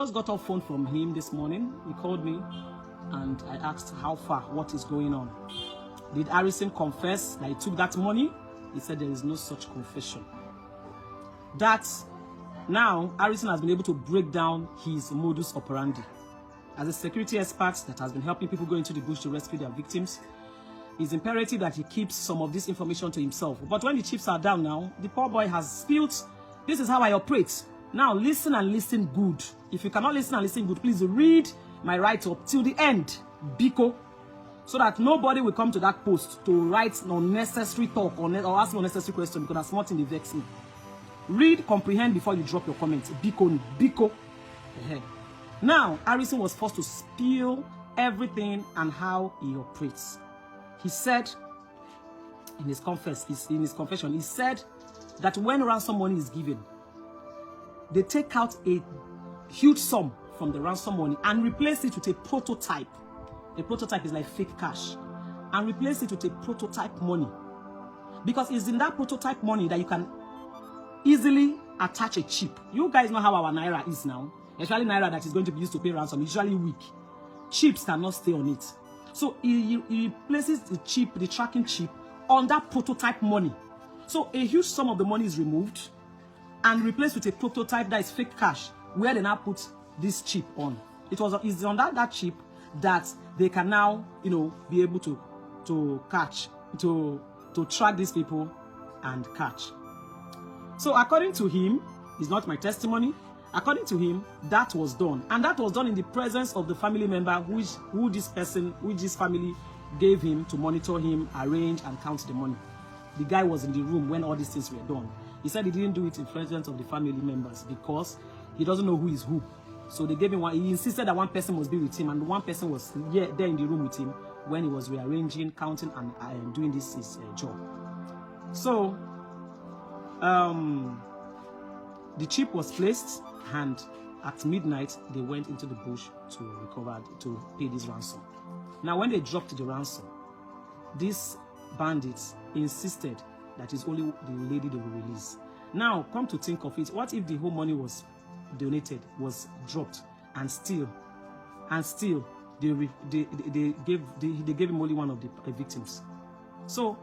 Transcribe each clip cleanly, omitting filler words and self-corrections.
Just got off phone from him this morning. He called me and I asked how far, what is going on. Did Harrison confess that he took that money? He said there is no such confession. That now Harrison has been able to break down his modus operandi. As a security expert that has been helping people go into the bush to rescue their victims, it's imperative that he keeps some of this information to himself. But when the chips are down now, the poor boy has spilled, this is how I operate. Now listen and listen good. If you cannot listen and listen good, please read my write-up till the end, Biko, so that nobody will come to that post to write unnecessary talk or ask me unnecessary questions, because that's nothing they vex me. Read, comprehend before you drop your comments. Biko. Now, Harrison was forced to spill everything and how he operates. He said in his confession, he said that when ransom money is given, they take out a huge sum from the ransom money and replace it with a prototype. A prototype is like fake cash. And replace it with a prototype money. Because it's in that prototype money that you can easily attach a chip. You guys know how our Naira is now. Especially Naira that is going to be used to pay ransom. It's usually weak. Chips cannot stay on it. So he places the chip, the tracking chip, on that prototype money. So a huge sum of the money is removed and replaced with a prototype that is fake cash, where they now put this chip on. It's on that chip that they can now, be able to track these people and catch. So according to him, it's not my testimony. According to him, that was done, and that was done in the presence of the family member who this family gave him to monitor him, arrange, and count the money. The guy was in the room when all these things were done. He said he didn't do it in presence of the family members because he doesn't know who is who. So they gave him one. He insisted that one person must be with him, and one person was there in the room with him when he was rearranging, counting, and doing his job. So the chip was placed, and at midnight they went into the bush to pay this ransom. Now, when they dropped the ransom, these bandits insisted that it's only the lady they will release. Now, come to think of it, what if the whole money was donated, was dropped, and still they gave him only one of the victims? So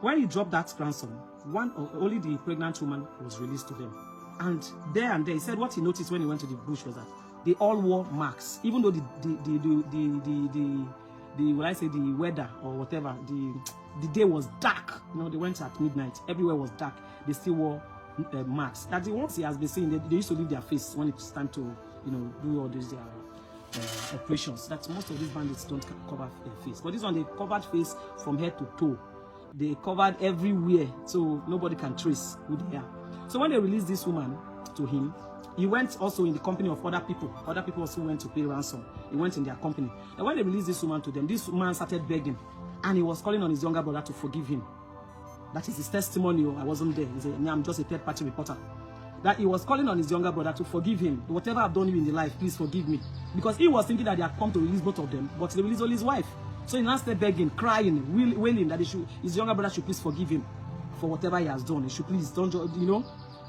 when he dropped that ransom, only the pregnant woman was released to them. And there he said what he noticed when he went to the bush was that they all wore masks, even though the weather or whatever, the day was dark. They went at midnight. Everywhere was dark. They still wore masks. That's the ones he has been saying. They used to leave their face when it's time to, do all these operations. That most of these bandits don't cover their face. But this one, they covered face from head to toe. They covered everywhere, so nobody can trace who they are. So when they released this woman to him, he went also in the company of other people. Other people also went to pay ransom. He went in their company. And when they released this woman to them, this man started begging. And he was calling on his younger brother to forgive him. That is his testimony. I wasn't there. He said, I'm just a third-party reporter. That he was calling on his younger brother to forgive him. Whatever I've done you in the life, please forgive me. Because he was thinking that they had come to release both of them, but they released only his wife. So he now started begging, crying, wailing that his younger brother should please forgive him for whatever he has done. He should please,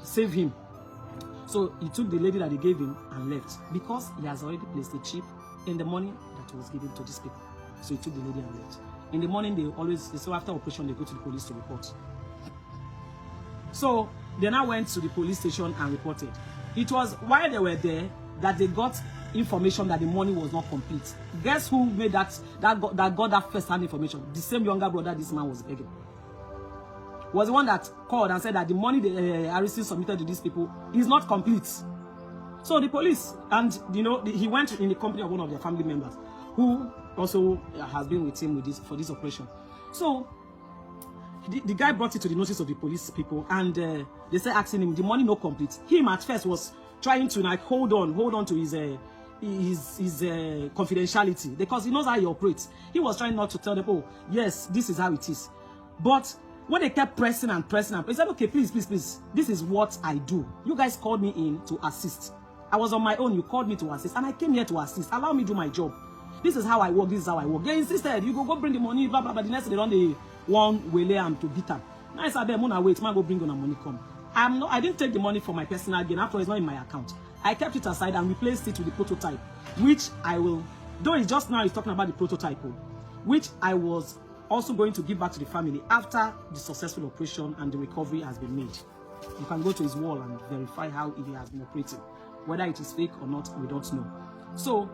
save him. So he took the lady that he gave him and left, because he has already placed a chip in the money that was given to these people. So he took the lady and left. In the morning, so after operation, they go to the police to report. So they now went to the police station and reported. It was while they were there that they got information that the money was not complete. Guess who made that got that first-hand information? The same younger brother this man was begging. Was the one that called and said that the money Harrison submitted to these people is not complete. So the police, and he went in the company of one of their family members, who also has been with him for this operation. So the guy brought it to the notice of the police people, and they said asking him, the money not complete. Him at first was trying to hold on to his confidentiality, because he knows how he operates. He was trying not to tell them, oh yes, this is how it is. But when they kept pressing, he said, okay, please, this is what I do. You guys called me in to assist. I was on my own. You called me to assist, and I came here to assist. Allow me to do my job. This is how I work. They insisted. You go bring the money, blah, blah, blah. The next day, they want Wele am to beat him. Now I said, Mona, wait, man, go bring on the money come. I didn't take the money for my personal gain. After all, it's not in my account. I kept it aside and replaced it with the prototype, which I will, though it's just now he's talking about the prototype, which I was also going to give back to the family after the successful operation and the recovery has been made. You can go to his wall and verify how he has been operating. Whether it is fake or not, we don't know. So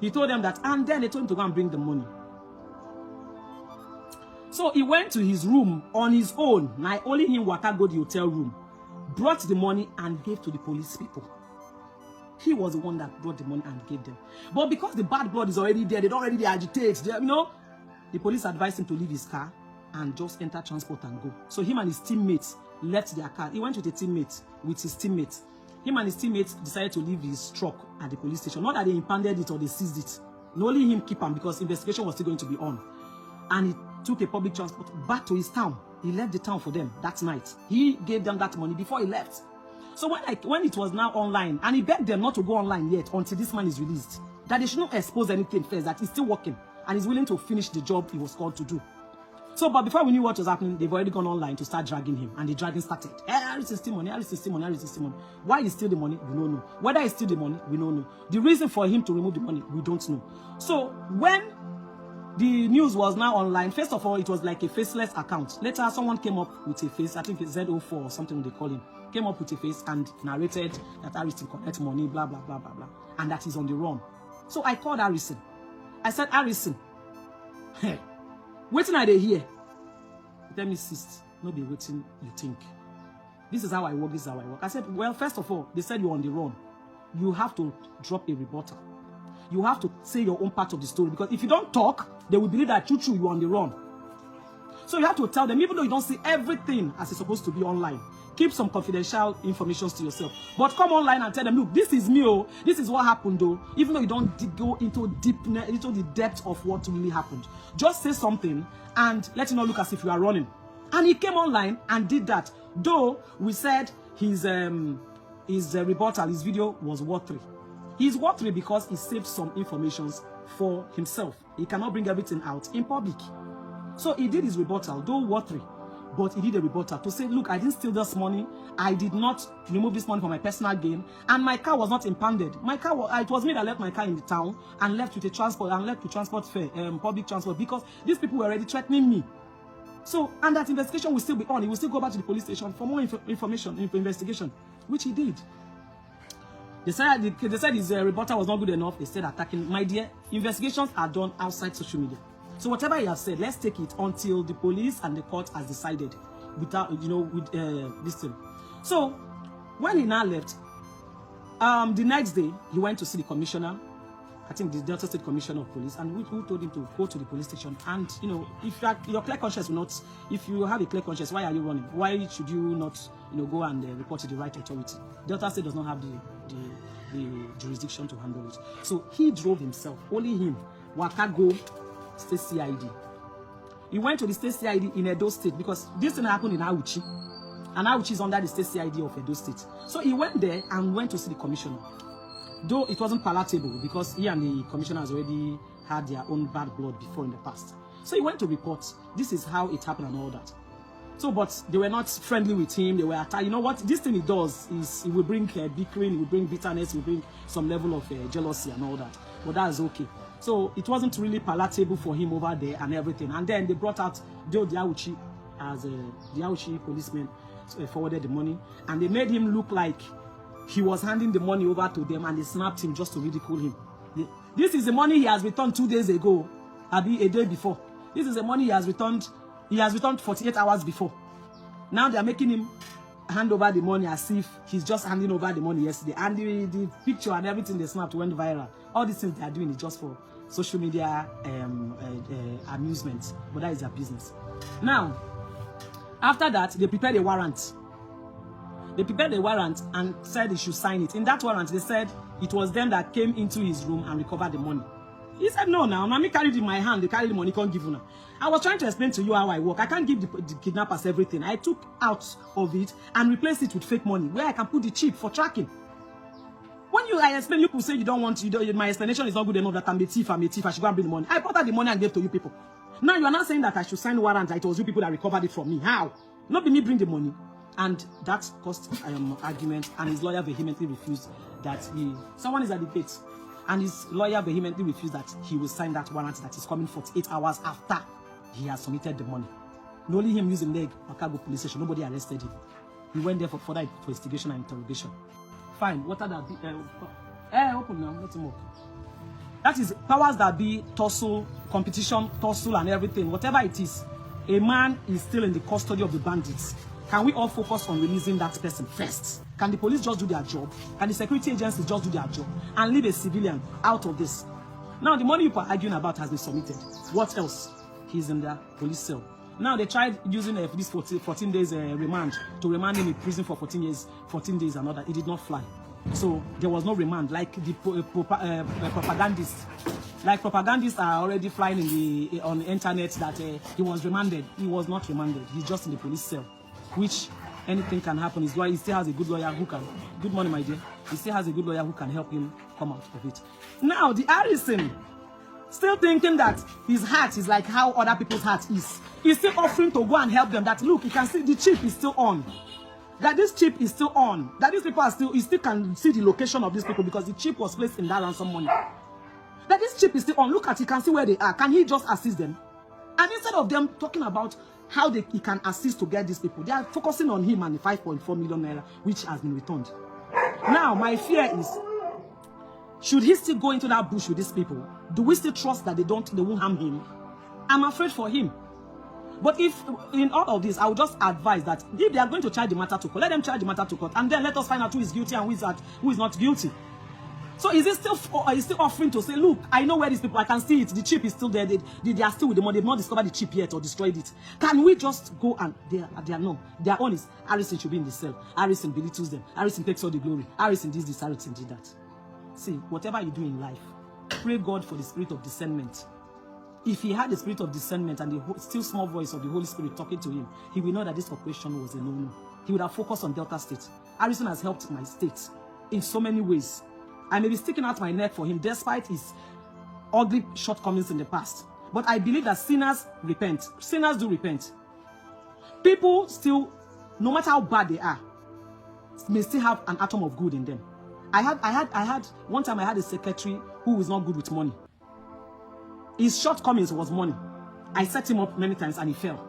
he told them that, and then they told him to go and bring the money. So he went to his room on his own. Now only him waka go to the hotel room, brought the money and gave to the police people. He was the one that brought the money and gave them. But because the bad blood is already there, they don't already agitate. The police advised him to leave his car and just enter transport and go. So him and his teammates left their car. He went with his teammates. Him and his teammates decided to leave his truck at the police station. Not that they impounded it or they seized it. No, only him keep him because investigation was still going to be on. And he took a public transport back to his town. He left the town for them that night. He gave them that money before he left. So when it was now online, and he begged them not to go online yet until this man is released, that they should not expose anything first, that he's still working and he's willing to finish the job he was called to do. So, but before we knew what was happening, they've already gone online to start dragging him, and the dragging started. Harris is still money, Harris is still money, Harris is still money. Why he steal the money, we don't know. Whether he steal the money, we don't know. The reason for him to remove the money, we don't know. So, when the news was now online, first of all, it was like a faceless account. Later, someone came up with a face, I think it's Z04 or something they call him, came up with a face and narrated that Harrison collect money, blah, blah, blah, blah, blah, and that he's on the run. So I called Harrison. I said, Harrison, hey, waiting are they here? Tell me, sis, no be waiting you think. This is how I work, this is how I work. I said, well, first of all, they said you're on the run. You have to drop a rebuttal. You have to say your own part of the story, because if you don't talk, they will believe that true, you're on the run. So you have to tell them, even though you don't see everything as it's supposed to be online, keep some confidential information to yourself. But come online and tell them, look, this is me, oh, this is what happened, though. Even though you don't go into the depth of what really happened, just say something and let it not look as if you are running. And he came online and did that. Though we said his rebuttal, his video was watery. He's watery because he saved some information for himself. He cannot bring everything out in public. So he did his rebuttal, though watery, but he did a rebuttal to say, look, I didn't steal this money. I did not remove this money for my personal gain. And my car was not impounded. My car, it was me that left my car in the town and left with a transport and left with transport fare, public transport, because these people were already threatening me. So, and that investigation will still be on. He will still go back to the police station for more information, investigation, which he did. They said his rebuttal was not good enough. They said attacking. My dear, investigations are done outside social media. So whatever he has said, let's take it until the police and the court has decided without, with this thing. So when he now left, the next day, he went to see the commissioner, I think the Delta State Commissioner of Police, and who told him to go to the police station. And, if your clear conscience will not, if you have a clear conscience, why are you running? Why should you not, go and report to the right authority? Delta State does not have the jurisdiction to handle it. So he drove himself, only him, Wakago State CID. He went to the State CID in Edo State because this thing happened in Auchi. And Auchi is under the State CID of Edo State. So he went there and went to see the commissioner. Though it wasn't palatable because he and the commissioner has already had their own bad blood before in the past. So he went to report, this is how it happened and all that. So, but they were not friendly with him. They were attacked. You know what? This thing he does is it will bring bickering, it will bring bitterness, it will bring some level of jealousy and all that. But that's okay. So it wasn't really palatable for him over there and everything. And then they brought out Joe Diauchi as the Diauchi policeman forwarded the money. And they made him look like he was handing the money over to them, and they snapped him just to ridicule him. This is the money he has returned 2 days ago, a day before. This is the money he has returned 48 hours before. Now they are making him hand over the money as if he's just handing over the money yesterday. And the picture and everything they snapped went viral. All these things they are doing is just for social media amusement, but that is their business. Now, after that, they prepared a warrant. They prepared a warrant and said he should sign it. In that warrant, they said it was them that came into his room and recovered the money. He said, no, now, mommy carried it in my hand. They carried the money, can't give you now. I was trying to explain to you how I work. I can't give the kidnappers everything. I took out of it and replaced it with fake money, where I can put the chip for tracking. When I explain, you people say you don't want, my explanation is not good enough that I'm a thief, I should go and bring the money. I brought out the money and gave to you people. Now you are not saying that I should sign warrant that it was you people that recovered it from me. How? Not be me bring the money And that caused argument, and his lawyer vehemently refused that someone is at the gate, and his lawyer vehemently refused that he will sign that warrant that is coming 48 hours after he has submitted the money. And only him using leg, Okago police station, nobody arrested him. He went there for further investigation and interrogation. Fine, what are that? Open now, let him work. That is powers that be, tussle, competition, tussle and everything, whatever it is. A man is still in the custody of the bandits. Can we all focus on releasing that person first? Can the police just do their job? Can the security agencies just do their job and leave a civilian out of this? Now, the money people are arguing about has been submitted. What else? He's in the police cell. Now, they tried using this 14 days remand to remand him in prison for 14 days and all that. It did not fly. So, there was no remand like the propagandists. Like propagandists are already flying on the internet that he was remanded. He was not remanded. He's just in the police cell, which anything can happen. His lawyer, he still has a good lawyer who can. Good morning, my dear. He still has a good lawyer who can help him come out of it. Now, the Harrison, still thinking that his heart is like how other people's heart is. He's still offering to go and help them. That look, you can see the chip is still on. That this chip is still on. That these people are still, you still can see the location of these people because the chip was placed in that ransom money. That this chip is still on. Look at, you can see where they are. Can he just assist them? And instead of them talking about how he can assist to get these people, they are focusing on him and the 5.4 million naira, which has been returned. Now, my fear is, should he still go into that bush with these people? Do we still trust that they won't harm him? I'm afraid for him. But if in all of this, I would just advise that if they are going to charge the matter to court, let them charge the matter to court, and then let us find out who is guilty and who is not guilty. So is he still offering to say, look, I know where these people, I can see it, the chip is still there, they are still with the money, they've not discovered the chip yet or destroyed it. Can we just go and, they are no, their own is, Harrison should be in the cell, Harrison belittles them, Harrison takes all the glory, Harrison this, Harrison did that. See, whatever you do in life, pray God for the spirit of discernment. If he had the spirit of discernment and the still small voice of the Holy Spirit talking to him, he will know that this operation was a no-no. He would have focused on Delta State. Harrison has helped my state in so many ways. I may be sticking out my neck for him despite his ugly shortcomings in the past. But I believe that sinners repent. Sinners do repent. People still, no matter how bad they are, may still have an atom of good in them. One time I had a secretary who was not good with money. His shortcomings was money. I set him up many times and he fell.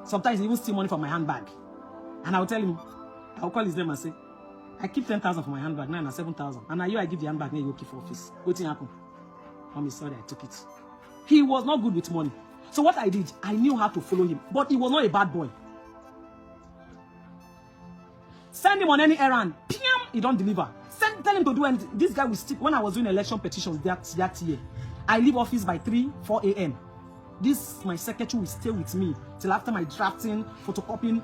Sometimes he even steal money from my handbag. And I will tell him, I will call his name and say, I keep 10,000 for my handbag, now 7,000. And now I give the handbag, now you keep for office. What thing happen? Mommy, sorry, I took it. He was not good with money. So what I did, I knew how to follow him. But he was not a bad boy. Send him on any errand. He don't deliver. Tell him to do anything. This guy will stick. When I was doing election petitions that year, I leave office by 4 a.m. My secretary will stay with me till after my drafting, photocopying,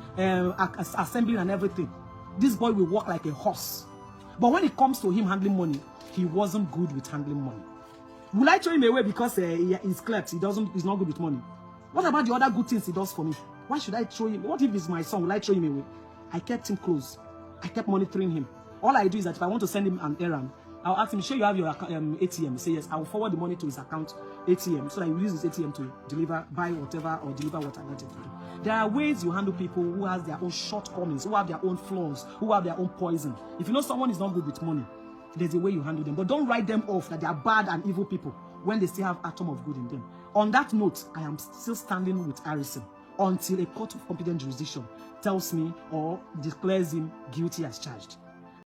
assembling and everything. This boy will walk like a horse. But when it comes to him handling money, he wasn't good with handling money. Will I throw him away because he's clept? He's not good with money. What about the other good things he does for me? Why should I throw him? What if he's my son? Will I throw him away? I kept him close. I kept monitoring him. All I do is that if I want to send him an errand, I'll ask him, sure you have your ATM? He say yes. I will forward the money to his account ATM so that he will use his ATM to buy whatever or deliver what I wanted to do. There are ways you handle people who has their own shortcomings, who have their own flaws, who have their own poison. If you know someone is not good with money, there's a way you handle them. But don't write them off that they are bad and evil people when they still have atom of good in them. On that note, I am still standing with Harrison until a court of competent jurisdiction tells me or declares him guilty as charged.